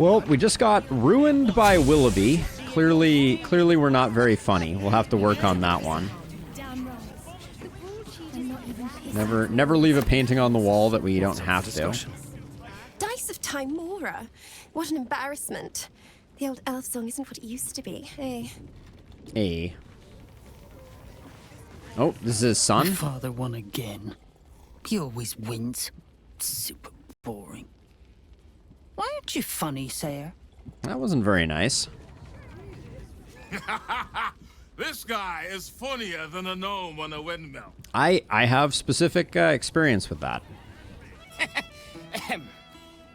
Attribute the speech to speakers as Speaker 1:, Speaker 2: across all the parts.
Speaker 1: Well, we just got ruined by Willoughby. Clearly we're not very funny. We'll have to work on that one. Never leave a painting on the wall that we don't have to.
Speaker 2: Dice of Timora. What an embarrassment. The old elf song isn't what it used to be, eh?
Speaker 1: A. Oh, this is his son?
Speaker 3: My father won again. He always wins. Super boring. Why aren't you funny, Sayer?
Speaker 1: That wasn't very nice.
Speaker 4: This guy is funnier than a gnome on a windmill.
Speaker 1: I have specific experience with that.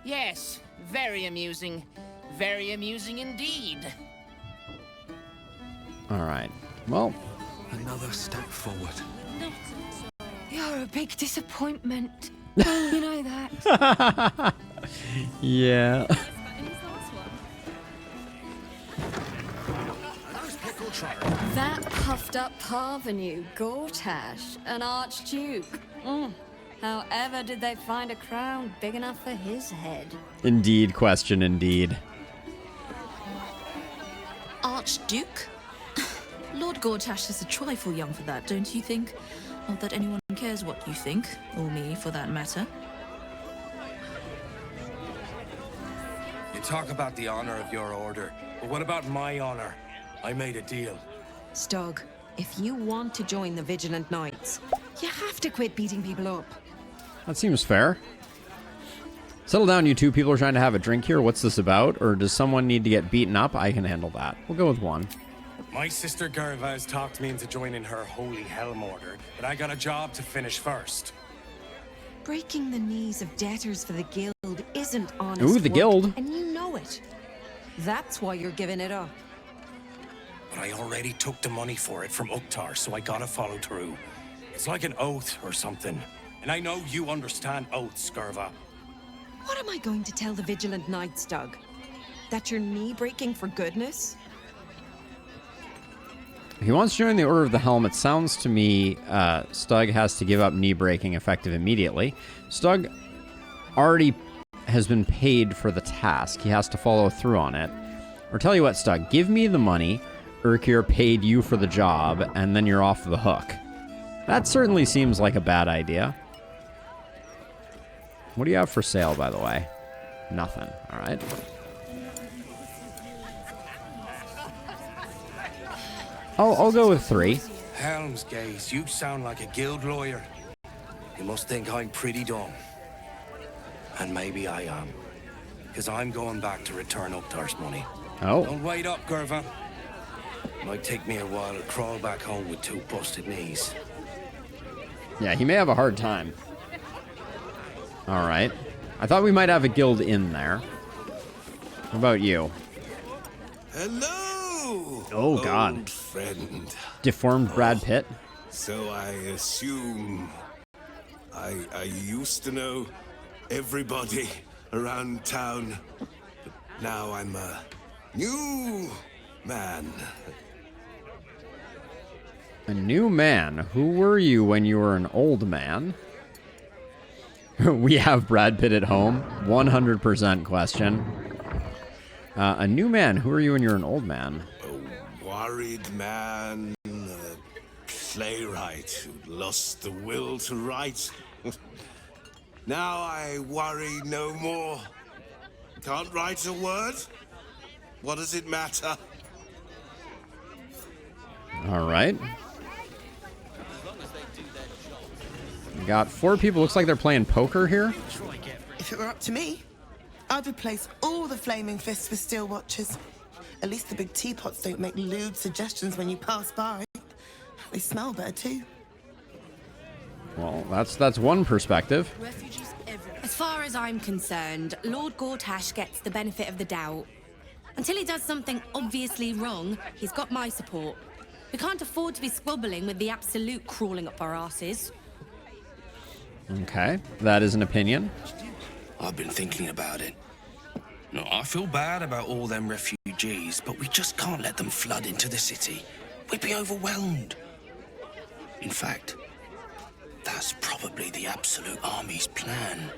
Speaker 5: Yes, very amusing. Very amusing indeed.
Speaker 1: Alright. Well.
Speaker 6: Another step forward.
Speaker 2: You're a big disappointment. You know that.
Speaker 1: Yeah.
Speaker 2: That puffed up parvenu, Gortash, an archduke. However did they find a crown big enough for his head?
Speaker 1: Indeed, question indeed.
Speaker 7: Archduke? Lord Gortash is a trifle young for that, don't you think? Not that anyone cares what you think, or me for that matter.
Speaker 6: You talk about the honor of your order, but what about my honor? I made a deal.
Speaker 8: Stug, if you want to join the Vigilant Knights, you have to quit beating people up.
Speaker 1: That seems fair. Settle down, you two. People are trying to have a drink here. What's this about? Or does someone need to get beaten up? I can handle that. We'll go with one.
Speaker 6: My sister Gerva has talked me into joining her Holy Helm Order, but I got a job to finish first.
Speaker 8: Breaking the knees of debtors for the guild isn't honest
Speaker 1: Ooh, the
Speaker 8: work,
Speaker 1: guild.
Speaker 8: and you know it. That's why you're giving it up.
Speaker 6: But I already took the money for it from Uktar, so I gotta follow through. It's like an oath or something. And I know you understand oaths, Gerva.
Speaker 8: What am I going to tell the Vigilant Knights, Doug? That you're knee-breaking for goodness?
Speaker 1: If he wants to join the Order of the Helm, it sounds to me Stug has to give up knee breaking effective immediately. Stug already has been paid for the task. He has to follow through on it. Or tell you what, Stug, give me the money. Urkir paid you for the job, and then you're off the hook. That certainly seems like a bad idea. What do you have for sale, by the way? Nothing. All right. I'll go with 3.
Speaker 6: Helmsgaze, you sound like a guild lawyer. You must think I'm pretty dumb. And maybe I am. Because I'm going back to return Uktar's money.
Speaker 1: Oh.
Speaker 6: Don't wait up, Gerva. Might take me a while to crawl back home with 2 busted knees.
Speaker 1: Yeah, he may have a hard time. All right. I thought we might have a guild in there. What about you?
Speaker 9: Hello!
Speaker 1: Oh, God.
Speaker 9: Old friend.
Speaker 1: Deformed Brad Pitt?
Speaker 9: So I assume... I used to know everybody around town. But now I'm a new man.
Speaker 1: A new man? Who were you when you were an old man? We have Brad Pitt at home. 100% question. A new man. Who are you when you're an old man?
Speaker 9: A worried man. A playwright who lost the will to write. Now I worry no more. Can't write a word? What does it matter?
Speaker 1: All right. We got 4 people. Looks like they're playing poker here.
Speaker 10: If it were up to me, I'd replace all the flaming fists with steel watches. At least the big teapots don't make lewd suggestions when you pass by. They smell better too.
Speaker 1: Well, that's one perspective.
Speaker 11: As far as I'm concerned, Lord Gortash gets the benefit of the doubt. Until he does something obviously wrong, he's got my support. We can't afford to be squabbling with the Absolute crawling up our asses.
Speaker 1: Okay, that is an opinion.
Speaker 6: I've been thinking about it. No, I feel bad about all them refugees, but we just can't let them flood into the city. We'd be overwhelmed. In fact, that's probably the Absolute Army's plan.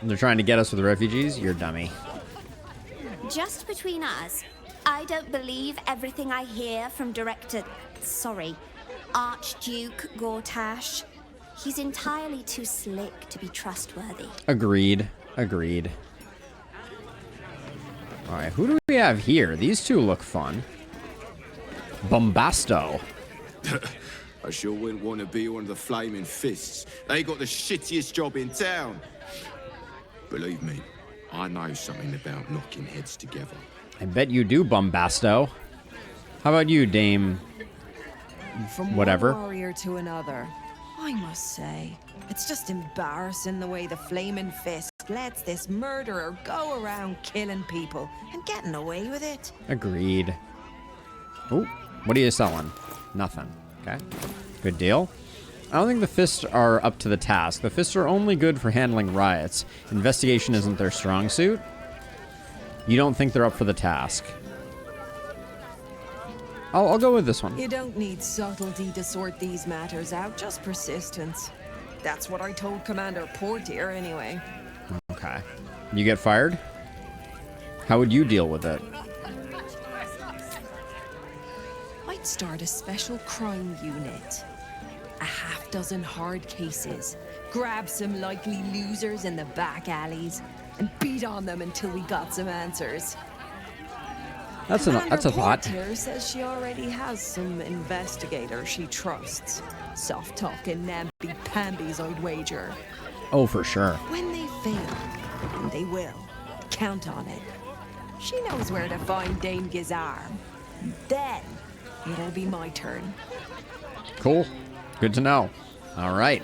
Speaker 1: They're trying to get us with refugees? You're a dummy.
Speaker 12: Just between us, I don't believe everything I hear from Archduke Gortash. He's entirely too slick to be trustworthy.
Speaker 1: Agreed. Agreed. Alright, who do we have here? These two look fun. Bombasto.
Speaker 13: I sure wouldn't want to be one of the Flaming Fists. They got the shittiest job in town. Believe me, I know something about knocking heads together.
Speaker 1: I bet you do, Bombasto. How about you, Dame?
Speaker 8: From
Speaker 1: Whatever.
Speaker 8: one warrior to another, I must say, it's just embarrassing the way the Flaming Fist lets this murderer go around killing people and getting away with it.
Speaker 1: Agreed. Oh, what are you selling? Nothing. Okay. Good deal. I don't think the Fists are up to the task. The Fists are only good for handling riots. Investigation isn't their strong suit. You don't think they're up for the task. I'll go with this one.
Speaker 8: You don't need subtlety to sort these matters out, just persistence. That's what I told Commander Portier anyway.
Speaker 1: Okay. You get fired? How would you deal with it?
Speaker 8: I'd start a special crime unit. A half-dozen hard cases. Grab some likely losers in the back alleys and beat on them until we got some answers.
Speaker 1: That's a thought.
Speaker 8: Portier says she already has some investigators she trusts. Soft-talking namby-pambies, I'd wager.
Speaker 1: Oh, for sure.
Speaker 8: When they fail, and they will, count on it. She knows where to find Dame Gizarm. Then, it'll be my turn.
Speaker 1: Cool. Good to know. All right.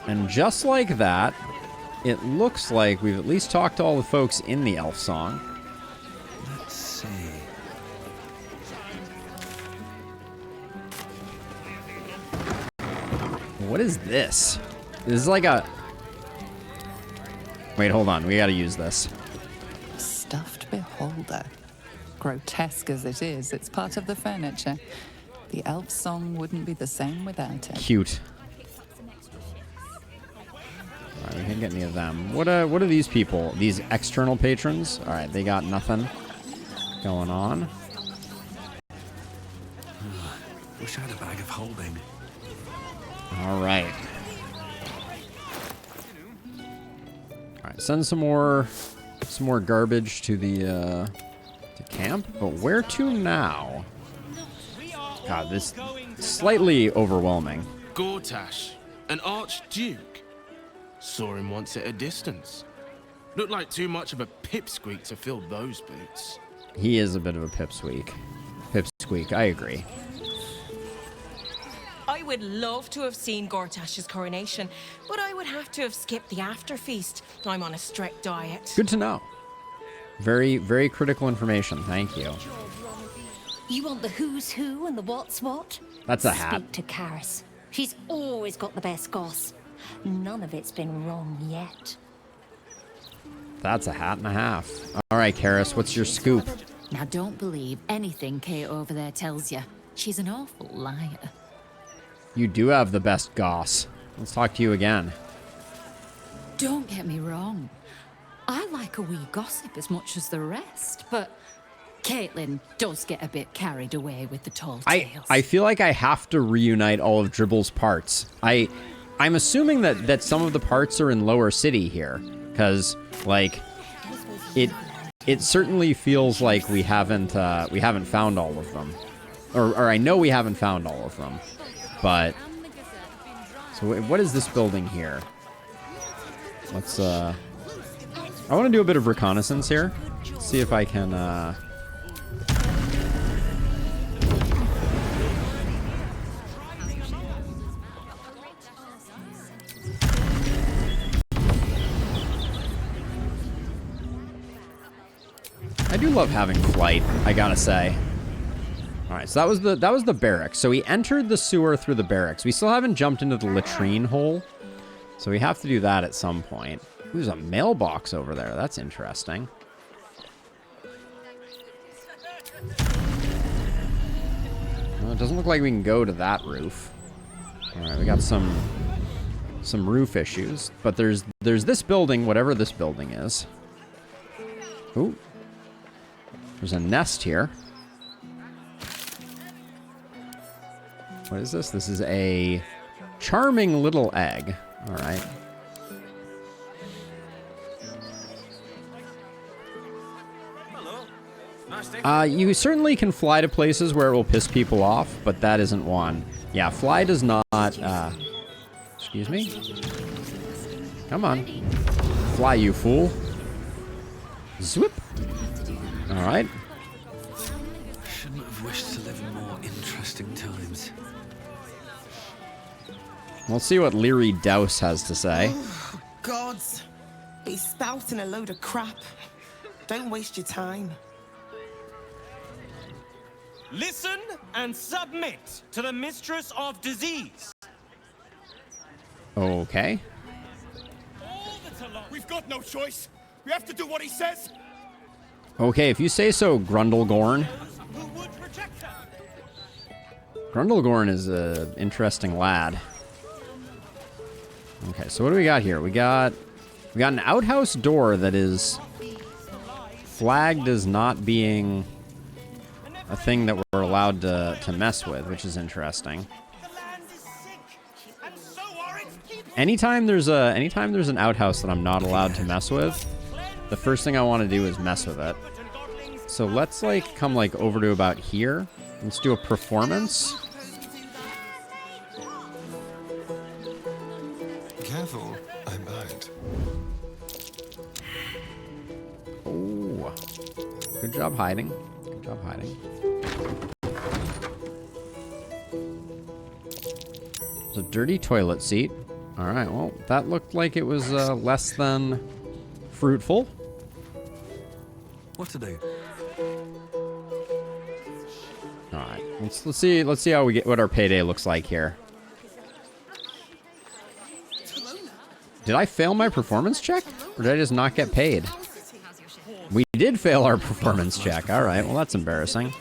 Speaker 1: And just like that, it looks like we've at least talked to all the folks in the elf song.
Speaker 6: Let's see.
Speaker 1: What is this? This is like a... Wait, hold on. We gotta use this.
Speaker 14: Stuffed beholder. Grotesque as it is, it's part of the furniture. The elf song wouldn't be the same without it.
Speaker 1: Cute. Alright, we can't get any of them. What are these people? These external patrons? Alright, they got nothing going on.
Speaker 6: Wish I had a bag of holding.
Speaker 1: Alright. Alright, send some more garbage to the to camp. But where to now? God, this is slightly overwhelming.
Speaker 6: Gortash, an archduke. Saw him once at a distance. Looked like too much of a pipsqueak to fill those boots.
Speaker 1: He is a bit of a pipsqueak. Pipsqueak, I agree.
Speaker 8: I would love to have seen Gortash's coronation, but I would have to have skipped the after feast. I'm on a strict diet.
Speaker 1: Good to know. Very, very critical information. Thank you.
Speaker 2: You want the who's who and the what's what?
Speaker 1: That's a hat.
Speaker 2: Speak to Karis. She's always got the best goss. None of it's been wrong yet.
Speaker 1: That's a hat and a half. All right, Karis, what's your scoop?
Speaker 15: Now, don't believe anything Kate over there tells you. She's an awful liar.
Speaker 1: You do have the best goss. Let's talk to you again.
Speaker 15: Don't get me wrong. I like a wee gossip as much as the rest, but Caitlin does get a bit carried away with the tall tales.
Speaker 1: I feel like I have to reunite all of Dribble's parts. I'm assuming that some of the parts are in Lower City here, because like it certainly feels like we haven't found all of them, or I know we haven't found all of them, but so what is this building here? Let's I want to do a bit of reconnaissance here, see if I can I do love having flight, I gotta say. Alright, so that was the barracks. So we entered the sewer through the barracks. We still haven't jumped into the latrine hole. So we have to do that at some point. Ooh, there's a mailbox over there. That's interesting. Well, it doesn't look like we can go to that roof. Alright, we got some roof issues. But there's this building, whatever this building is. Ooh. There's a nest here. What is this? This is a charming little egg. All right. You certainly can fly to places where it will piss people off, but that isn't one. Yeah, fly does not, excuse me? Come on. Fly, you fool. Zwipp. Alright.
Speaker 16: Shouldn't have wished to live in more interesting times.
Speaker 1: We'll see what Leary Douse has to say.
Speaker 10: Oh, gods. He's spouting a load of crap. Don't waste your time.
Speaker 17: Listen and submit to the Mistress of Disease.
Speaker 1: Okay.
Speaker 18: We've got no choice. We have to do what he says.
Speaker 1: Okay, if you say so, Grundlegorn. Grundlegorn is an interesting lad. Okay, so what do we got here? We got an outhouse door that is flagged as not being a thing that we're allowed to mess with, which is interesting. Anytime there's an outhouse that I'm not allowed to mess with, the first thing I want to do is mess with it. So let's come over to about here. Let's do a performance.
Speaker 18: Careful, I'm behind.
Speaker 1: Oh, good job hiding. Good job hiding. It's a dirty toilet seat. All right, well, that looked like it was less than fruitful.
Speaker 16: What to do?
Speaker 1: All right, let's see how we get what our payday looks like here. Did I fail my performance check, or did I just not get paid? We did fail our performance check. All right, well, that's embarrassing.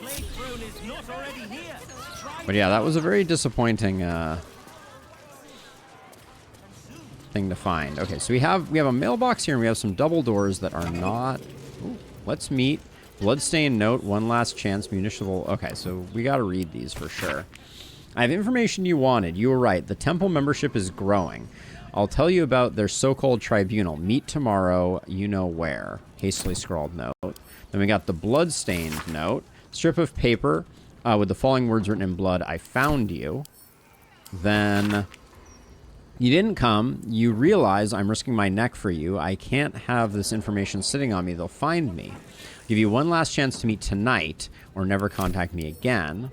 Speaker 1: But yeah, that was a very disappointing thing to find. Okay, so we have a mailbox here, and we have some double doors that are not. Ooh, let's meet. Bloodstained note, one last chance, municipal. Okay, so we got to read these for sure. I have information you wanted. You were right. The temple membership is growing. I'll tell you about their so-called tribunal. Meet tomorrow, you know where. Hastily scrawled note. Then we got the bloodstained note. Strip of paper with the following words written in blood. I found you. Then you didn't come. You realize I'm risking my neck for you. I can't have this information sitting on me. They'll find me. Give you one last chance to meet tonight or never contact me again.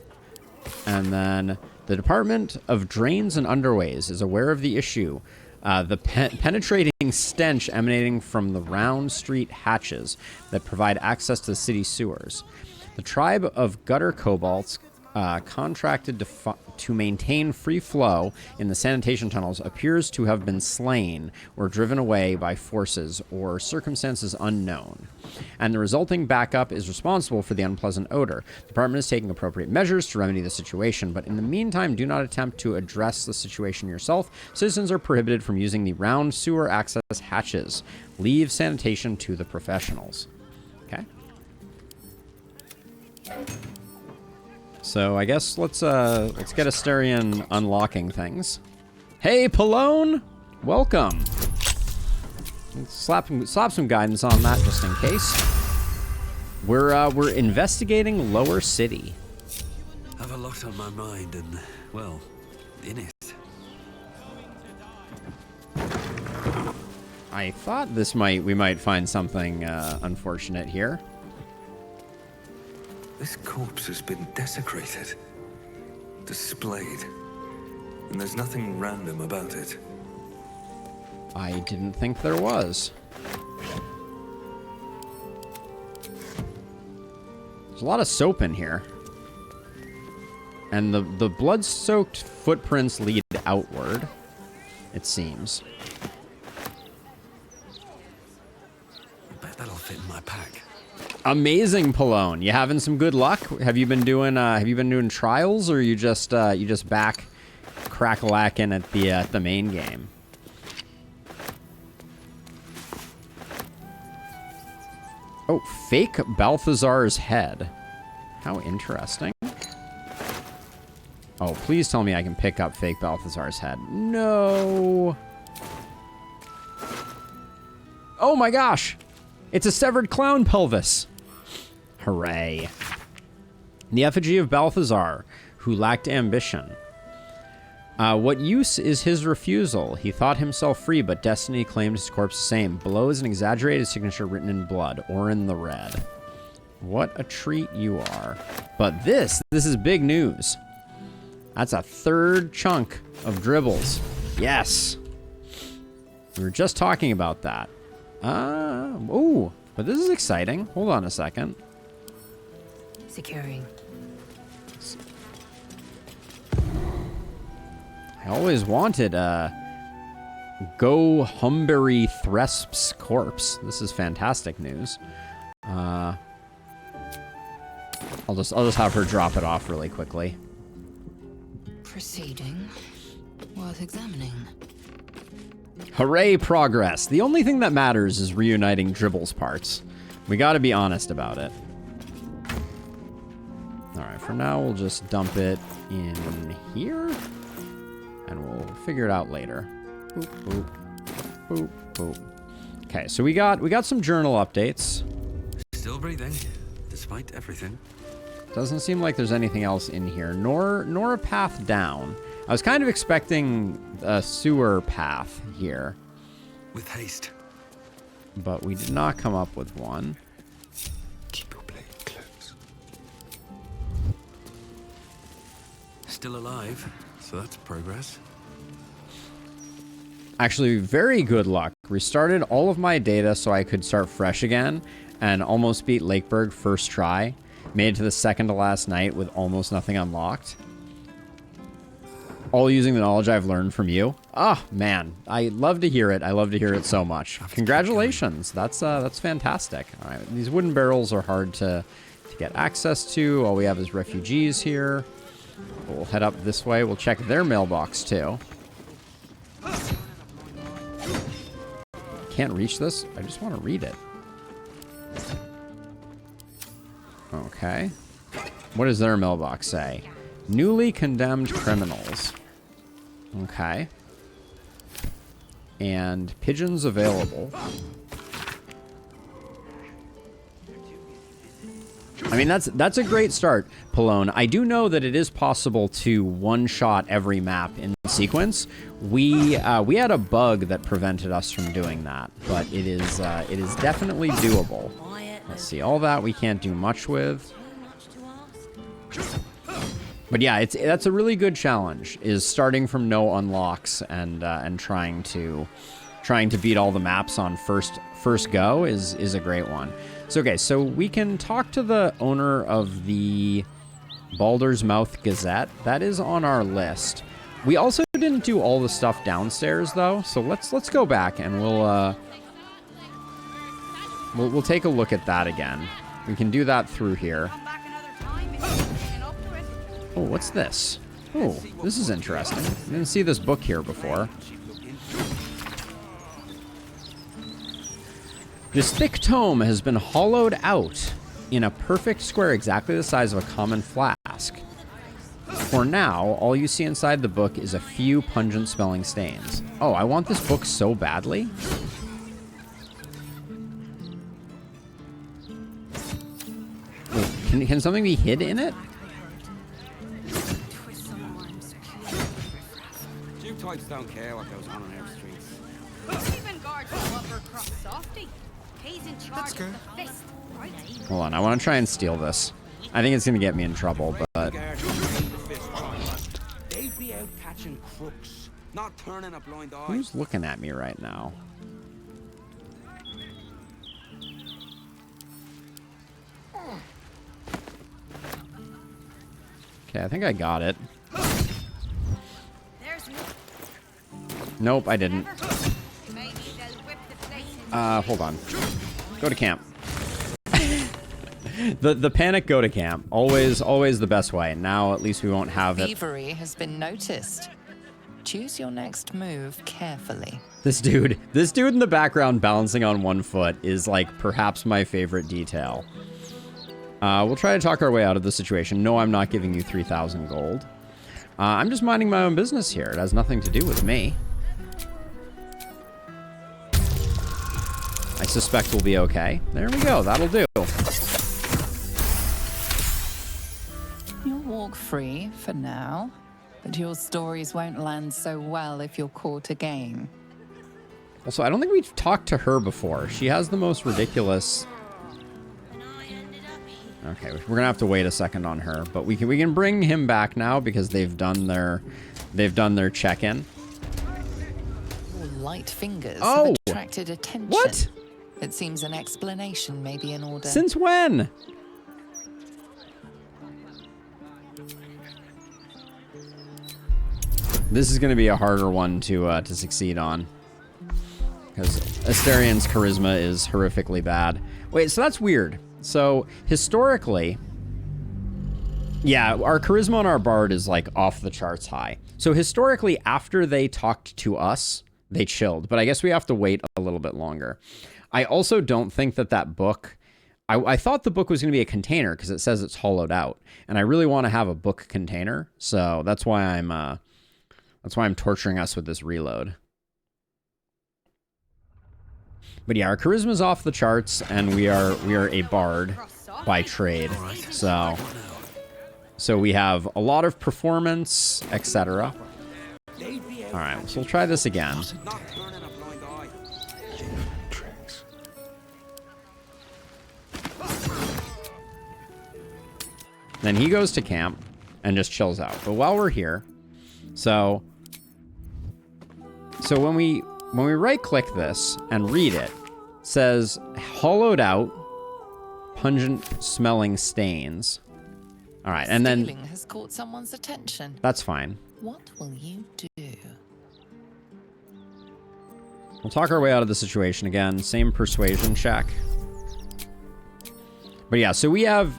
Speaker 1: And then the Department of Drains and Underways is aware of the issue. The penetrating stench emanating from the round street hatches that provide access to the city sewers. The tribe of gutter kobolds contracted to maintain free flow in the sanitation tunnels appears to have been slain or driven away by forces or circumstances unknown. And the resulting backup is responsible for the unpleasant odor. The department is taking appropriate measures to remedy the situation, but in the meantime, do not attempt to address the situation yourself. Citizens are prohibited from using the round sewer access hatches. Leave sanitation to the professionals. Okay. So I guess let's get Asterion unlocking things. Hey, Pallone! Welcome. Let's slap some guidance on that just in case. We're investigating Lower City.
Speaker 16: Have a lot on my mind and, well, in it.
Speaker 1: I thought we might find something unfortunate here.
Speaker 16: This corpse has been desecrated, displayed, and there's nothing random about it.
Speaker 1: I didn't think there was. There's a lot of soap in here. And the blood-soaked footprints lead outward, it seems.
Speaker 16: I bet that'll fit in my pack.
Speaker 1: Amazing, Pallone. You having some good luck? Have you been doing trials, or you just back crack-a-lacking at the main game? Oh, fake Balthazar's head. How interesting. Oh, please tell me I can pick up fake Balthazar's head. No. Oh my gosh. It's a severed clown pelvis. Hooray. The effigy of Balthazar, who lacked ambition. What use is his refusal? He thought himself free, but destiny claimed his corpse the same. Below is an exaggerated signature written in blood, or in the red. What a treat you are. But this is big news. That's a third chunk of dribbles. Yes. We were just talking about that. Ooh, but this is exciting. Hold on a second.
Speaker 11: Securing.
Speaker 1: I always wanted Go Humbury Thresp's corpse. This is fantastic news. I'll just have her drop it off really quickly.
Speaker 11: Proceeding. Worth examining.
Speaker 1: Hooray, progress. The only thing that matters is reuniting Dribble's parts. We gotta be honest about it. Alright, for now we'll just dump it in here. And we'll figure it out later. Boop, boop, boop, boop. Okay, so we got some journal updates.
Speaker 16: Still breathing, despite everything.
Speaker 1: Doesn't seem like there's anything else in here, nor a path down. I was kind of expecting a sewer path here.
Speaker 16: With haste.
Speaker 1: But we did not come up with one.
Speaker 16: Keep your blade close. Still alive, so that's progress.
Speaker 1: Actually, very good luck. Restarted all of my data so I could start fresh again and almost beat Lakeburg first try. Made it to the second to last night with almost nothing unlocked. All using the knowledge I've learned from you. Ah, man. I love to hear it. I love to hear it so much. Congratulations. That's fantastic. All right. These wooden barrels are hard to get access to. All we have is refugees here. We'll head up this way. We'll check their mailbox too. Can't reach this. I just want to read it. Okay. What does their mailbox say? Newly condemned criminals. Okay. And pigeons available. I mean, that's a great start, Pallone. I do know that it is possible to one-shot every map in sequence. We had a bug that prevented us from doing that, but it is definitely doable. Let's see, all that we can't do much with. But yeah, that's a really good challenge, is starting from no unlocks and trying to beat all the maps on first go is a great one. So okay, so we can talk to the owner of the Baldur's Mouth Gazette. That is on our list. We also didn't do all the stuff downstairs though, so let's go back and we'll take a look at that again. We can do that through here. Oh, what's this? Oh, this is interesting. I didn't see this book here before. This thick tome has been hollowed out in a perfect square exactly the size of a common flask. For now, all you see inside the book is a few pungent smelling stains. Oh, I want this book so badly. Wait, can something be hid in it?
Speaker 19: You types don't care what goes on our streets.
Speaker 20: Even guards the upper crop softy. He's in charge of the fist, right?
Speaker 1: Hold on, I want to try and steal this. I think it's going to get me in trouble, but...
Speaker 19: They'd be out catching crooks, not turning a blind eye.
Speaker 1: Who's looking at me right now? Okay, I think I got it. Nope, I didn't. Hold on. Go to camp. the panic go to camp. Always the best way. Now at least we won't have it.
Speaker 14: Thievery has been noticed. Choose your next move carefully.
Speaker 1: This dude in the background balancing on one foot is like perhaps my favorite detail. We'll try to talk our way out of the situation. No, I'm not giving you 3,000 gold. I'm just minding my own business here. It has nothing to do with me. I suspect we'll be okay. There we go. That'll do.
Speaker 14: You'll walk free for now, but your stories won't land so well if you're caught again.
Speaker 1: Also, I don't think we've talked to her before. She has the most ridiculous... Okay, we're gonna have to wait a second on her, but we can bring him back now because they've done their check-in.
Speaker 14: Your light fingers
Speaker 1: Oh!
Speaker 14: have attracted attention.
Speaker 1: What?
Speaker 14: It seems an explanation may be in order.
Speaker 1: Since when? This is gonna be a harder one to succeed on. Because Asterian's charisma is horrifically bad. Wait, so that's weird. So, historically... Yeah, our charisma on our bard is, like, off the charts high. So, historically, after they talked to us, they chilled. But I guess we have to wait a little bit longer. I also don't think that book... I thought the book was going to be a container, because it says it's hollowed out. And I really want to have a book container. So, that's why I'm torturing us with this reload. But yeah, our charisma's off the charts, and we are a bard by trade. So we have a lot of performance, etc. All right, so we'll try this again. Then he goes to camp and just chills out. But while we're here, so when we right-click this and read it, it says hollowed out, pungent smelling stains. All right, and then
Speaker 14: Stealing has caught someone's attention.
Speaker 1: That's fine.
Speaker 14: What will you do?
Speaker 1: We'll talk our way out of the situation again. Same persuasion check. But yeah, so we have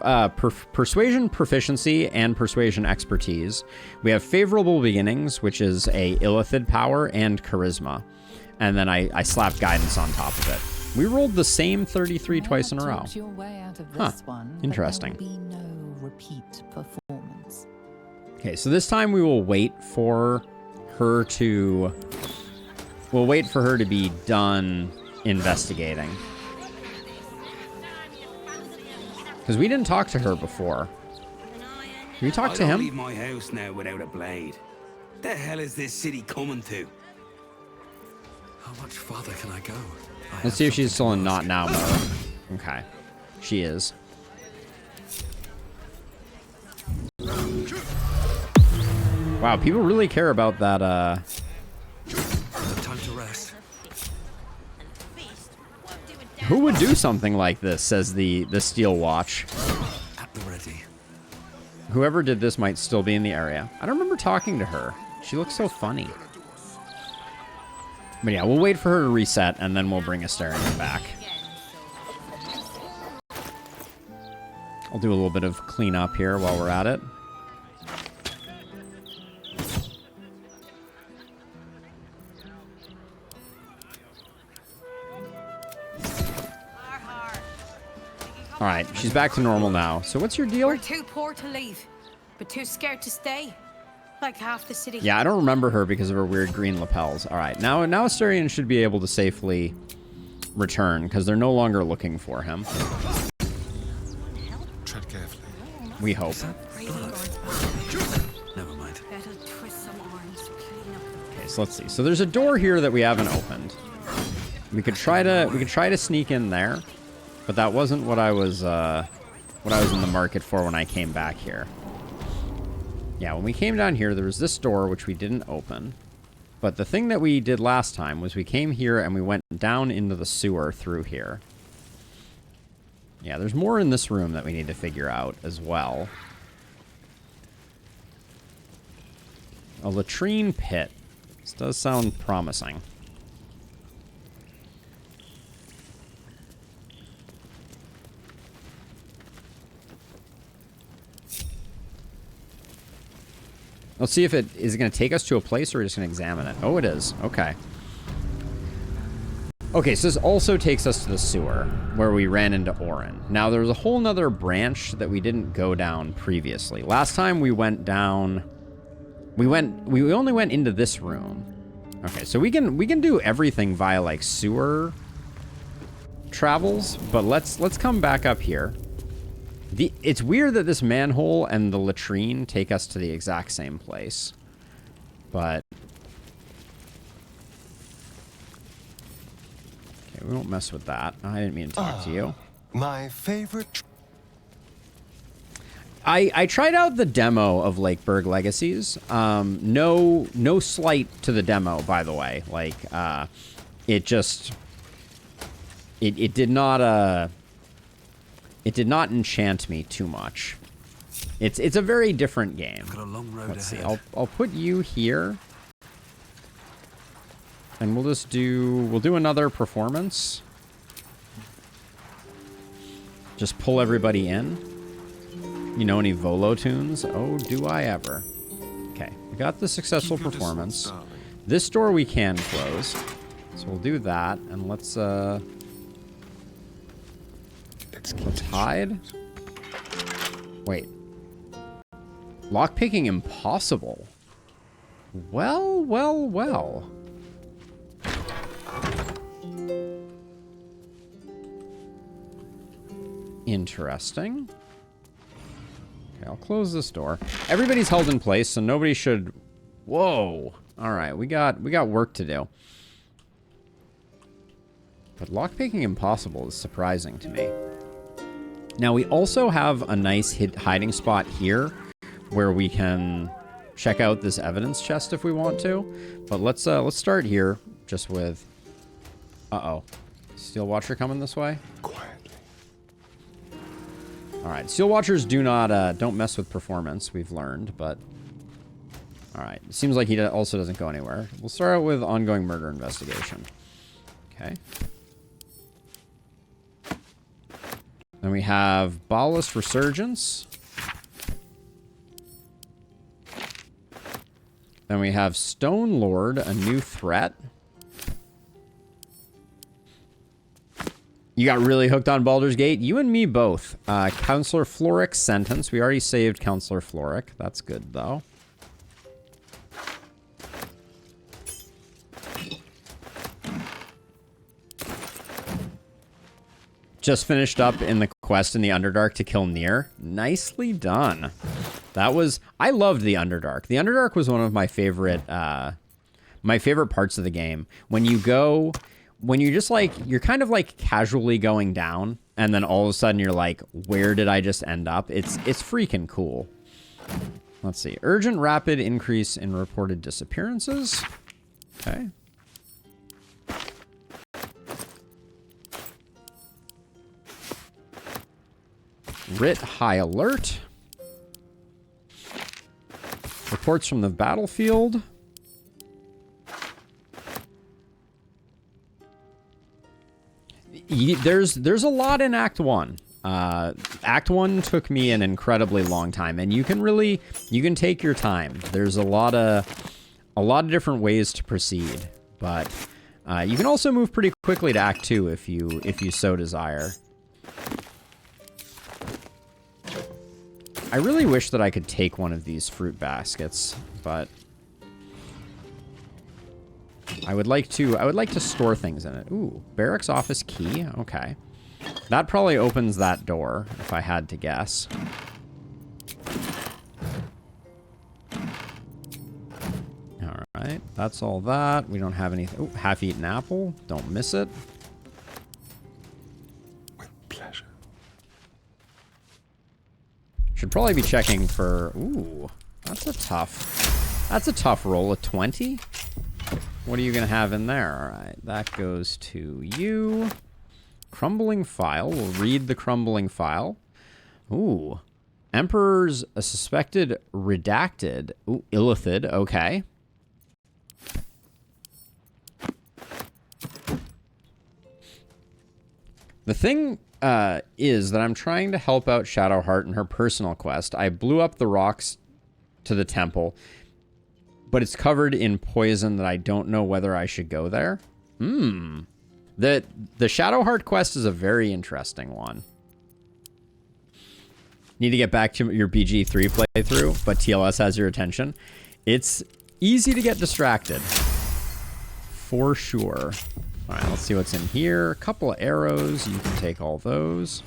Speaker 1: persuasion proficiency and persuasion expertise. We have favorable beginnings, which is a illithid power, and charisma. And then I slapped guidance on top of it. We rolled the same 33 twice in a row.
Speaker 14: Your way out of
Speaker 1: Huh.
Speaker 14: this one,
Speaker 1: Interesting.
Speaker 14: But there will be no repeat performance.
Speaker 1: Okay, so this time we will wait for her to... We'll wait for her to be done investigating. Because we didn't talk to her before. Can we talk to
Speaker 6: I don't
Speaker 1: him?
Speaker 6: leave my house now without a blade. The hell is this city coming to?
Speaker 16: How much farther can I go?
Speaker 1: Let's see if she's still in not now mode. Okay. She is. Wow, people really care about that,
Speaker 16: Time to rest.
Speaker 1: Who would do something like this, says the Steel Watch.
Speaker 16: At the ready.
Speaker 1: Whoever did this might still be in the area. I don't remember talking to her. She looks so funny. But yeah, we'll wait for her to reset, and then we'll bring Asterion back. I'll do a little bit of cleanup here while we're at it. All right, she's back to normal now. So what's your deal?
Speaker 20: We're too poor to leave, but too scared to stay. Like half the city.
Speaker 1: Yeah, I don't remember her because of her weird green lapels. All right, now Asterion should be able to safely return because they're no longer looking for him.
Speaker 18: Tread carefully.
Speaker 1: We hope.
Speaker 16: Never mind.
Speaker 1: Okay, so let's see. So there's a door here that we haven't opened. We could try to sneak in there, but that wasn't what I was in the market for when I came back here. Yeah, when we came down here, there was this door, which we didn't open. But the thing that we did last time was we came here and we went down into the sewer through here. Yeah, there's more in this room that we need to figure out as well. A latrine pit. This does sound promising. Let's see if it is going to take us to a place or we're just going to examine it. Oh, it is. Okay. Okay, so this also takes us to the sewer where we ran into Orin. Now, there's a whole nother branch that we didn't go down previously. Last time we went down... We only went into this room. Okay, so we can do everything via, like, sewer travels, but let's come back up here. It's weird that this manhole and the latrine take us to the exact same place. But... okay, we won't mess with that. I didn't mean to talk to you.
Speaker 18: My favorite...
Speaker 1: I tried out the demo of Lakeburg Legacies. No slight to the demo, by the way. Like, it just... It did not... It did not enchant me too much. It's a very different game.
Speaker 16: Got a long road
Speaker 1: Let's see.
Speaker 16: ahead.
Speaker 1: I'll put you here, and we'll do another performance. Just pull everybody in. You know any Volo tunes? Oh, do I ever? Okay, we got the successful performance. This door we can close, so we'll do that, and let's hide. Wait. Lockpicking impossible. Well. Interesting. Okay, I'll close this door. Everybody's held in place, so nobody should... Whoa. All right, we got work to do. But lockpicking impossible is surprising to me. Now, we also have a nice hiding spot here where we can check out this evidence chest if we want to. But let's start here just with... Uh-oh. Steel Watcher coming this way?
Speaker 18: Quietly.
Speaker 1: All right. Steel Watchers don't mess with performance, we've learned, but... All right. It seems like he also doesn't go anywhere. We'll start out with ongoing murder investigation. Okay. Then we have Ballast Resurgence. Then we have Stone Lord, a new threat. You got really hooked on Baldur's Gate? You and me both. Counselor Floric's sentence. We already saved Counselor Floric. That's good, though. Just finished up in the quest in the Underdark to kill Nier. Nicely done. That was... I loved the Underdark. The Underdark was one of my favorite parts of the game. When you're just like... You're kind of like casually going down, and then all of a sudden you're like, where did I just end up? It's freaking cool. Let's see. Urgent rapid increase in reported disappearances. Okay. Writ High Alert. Reports from the battlefield. There's a lot in Act 1. Act 1 took me an incredibly long time, and you can take your time. There's a lot of different ways to proceed, but you can also move pretty quickly to Act 2 if you so desire. I really wish that I could take one of these fruit baskets, but I would like to store things in it. Ooh, barracks office key. Okay. That probably opens that door, if I had to guess. All right, that's all that. We don't have anything. Ooh, half-eaten apple. Don't miss it.
Speaker 18: With pleasure.
Speaker 1: Should probably be checking for... Ooh, that's a tough roll. A 20? What are you going to have in there? All right, that goes to you. Crumbling file. We'll read the crumbling file. Ooh. Emperor's a suspected redacted. Ooh, Illithid. Okay. The thing is that I'm trying to help out Shadowheart in her personal quest. I blew up the rocks to the temple. but it's covered in poison that I don't know whether I should go there. The Shadowheart quest is a very interesting one. Need to get back to your BG3 playthrough, but TLS has your attention. It's easy to get distracted. For sure. All right, let's see what's in here. A couple of arrows. You can take all those.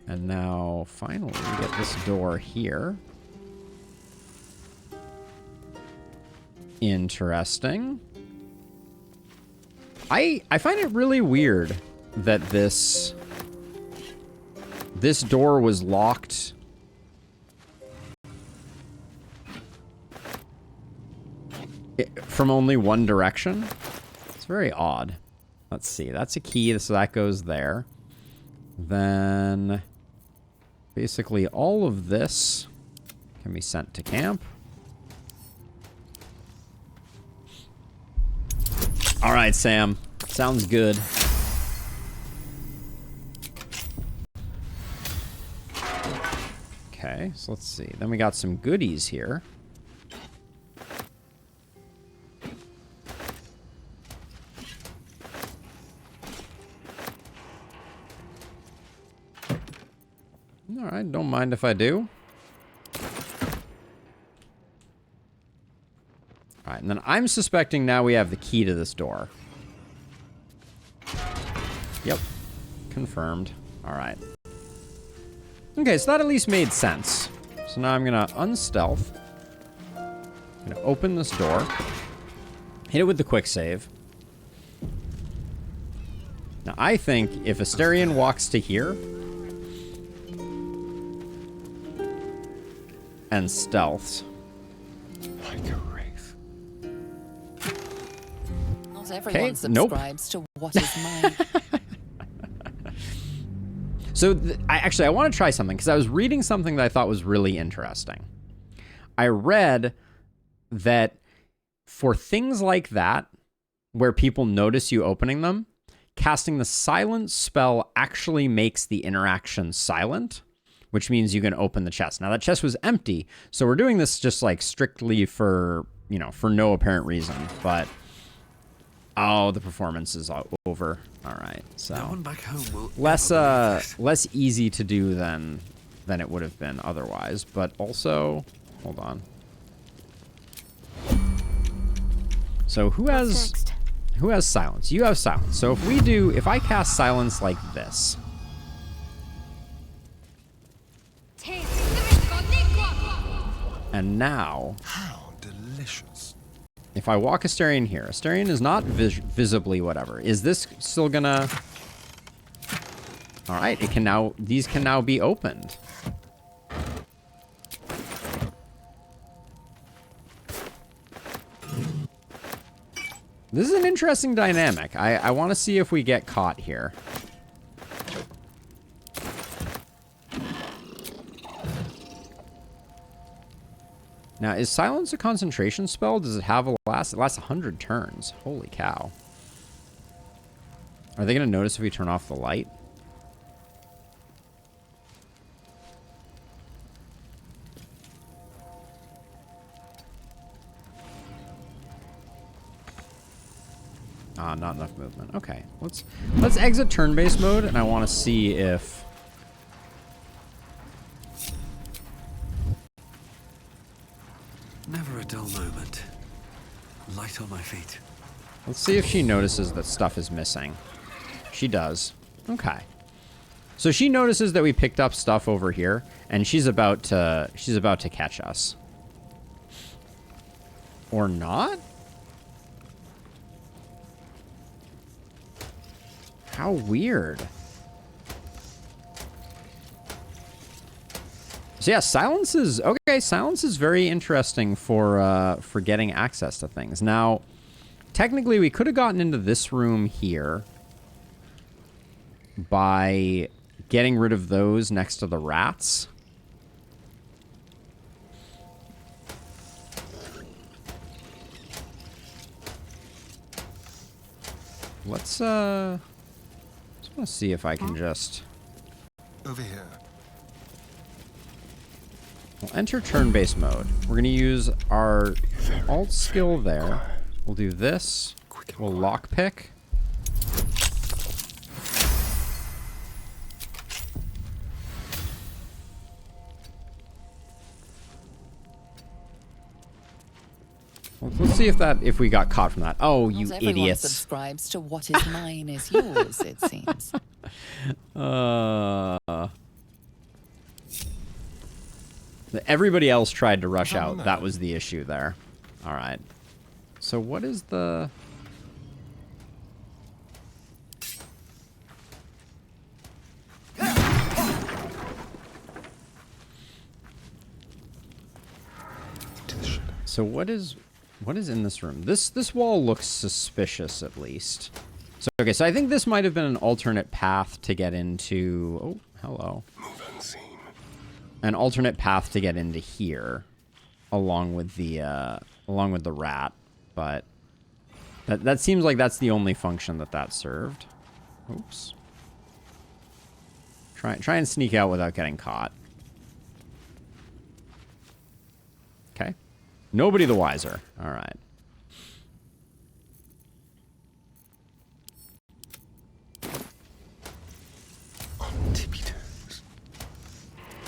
Speaker 1: And now, finally, we get this door here. Interesting. I find it really weird that this door was locked from only one direction. It's very odd. Let's see. That's a key, so that goes there. Then basically all of this can be sent to camp. All right, Sam. Sounds good. Okay, so let's see. Then we got some goodies here. All right, don't mind if I do. All right, and then I'm suspecting now we have the key to this door. Yep, confirmed. All right. Okay, so that at least made sense. So now I'm gonna unstealth. I'm gonna open this door. Hit it with the quick save. Now I think if Asterion walks to here and stealths.
Speaker 16: Like a wraith.
Speaker 14: Not everyone subscribes to what is mine.
Speaker 1: So I want to try something because I was reading something that I thought was really interesting. I read that for things like that, where people notice you opening them, casting the silence spell actually makes the interaction silent, which means you can open the chest. Now that chest was empty, so we're doing this just like strictly for, you know, for no apparent reason, but oh, the performance is over. All right, so
Speaker 16: No one back home will
Speaker 1: less easy to do than it would have been otherwise, but also, hold on. So who has silence? You have silence. So if I cast silence like this, and now
Speaker 18: How delicious.
Speaker 1: if I walk Asterion here, Asterion is not visibly whatever. Is this still gonna? All right, these can now be opened. This is an interesting dynamic. I want to see if we get caught here. Now, is silence a concentration spell? Does it have a last? It lasts 100 turns. Holy cow. Are they going to notice if we turn off the light? Ah, not enough movement. Okay, let's exit turn-based mode, and I want to see if
Speaker 16: Never a dull moment. Light on my feet.
Speaker 1: let's see if she notices that stuff is missing. She does. Okay. So she notices that we picked up stuff over here, and she's about to catch us. Or not? How weird. So yeah, silence is okay. Silence is very interesting for getting access to things. Now, technically, we could have gotten into this room here by getting rid of those next to the rats. Let's want to see if I can just
Speaker 18: Over here.
Speaker 1: We'll enter turn-based mode. We're going to use our alt skill there. We'll do this. We'll lockpick. Let's see if we got caught from that. Oh, you
Speaker 14: Not everyone
Speaker 1: idiots.
Speaker 14: subscribes to what is mine is yours, it seems.
Speaker 1: Everybody else tried to rush out. That was the issue there. All right. So what is the... So what is in this room? This wall looks suspicious, at least. So okay, so I think this might have been an alternate path to get into... Oh, hello.
Speaker 18: Move unseen.
Speaker 1: An alternate path to get into here, along with the rat, but that seems like that's the only function that served. Oops. Try and sneak out without getting caught. Okay. Nobody the wiser. All right.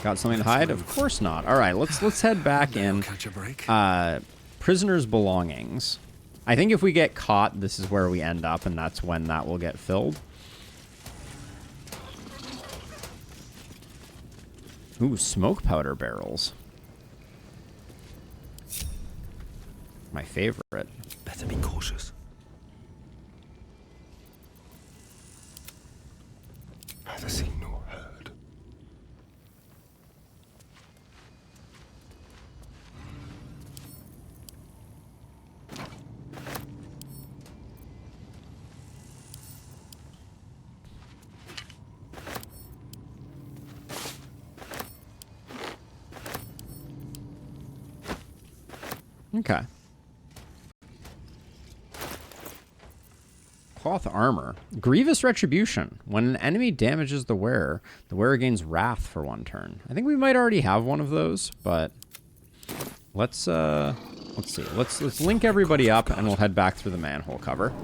Speaker 1: Got something to hide? Of course not. All right, let's head back in.
Speaker 18: Catch a break.
Speaker 1: Prisoner's belongings. I think if we get caught, this is where we end up, and that's when that will get filled. Ooh, smoke powder barrels. My favorite.
Speaker 16: Better be cautious.
Speaker 18: Neither seen nor heard.
Speaker 1: Okay. Cloth armor. Grievous retribution. When an enemy damages the wearer gains wrath for 1 turn. I think we might already have one of those, but let's see. Let's link everybody up and we'll head back through the manhole cover.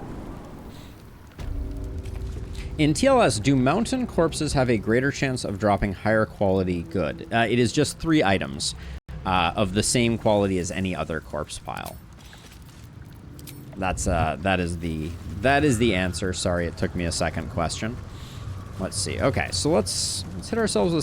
Speaker 1: In TLS, do mountain corpses have a greater chance of dropping higher quality good? It is just 3 items of the same quality as any other corpse pile. That is the answer. Sorry, it took me a second question. Let's see. Okay, so let's hit ourselves with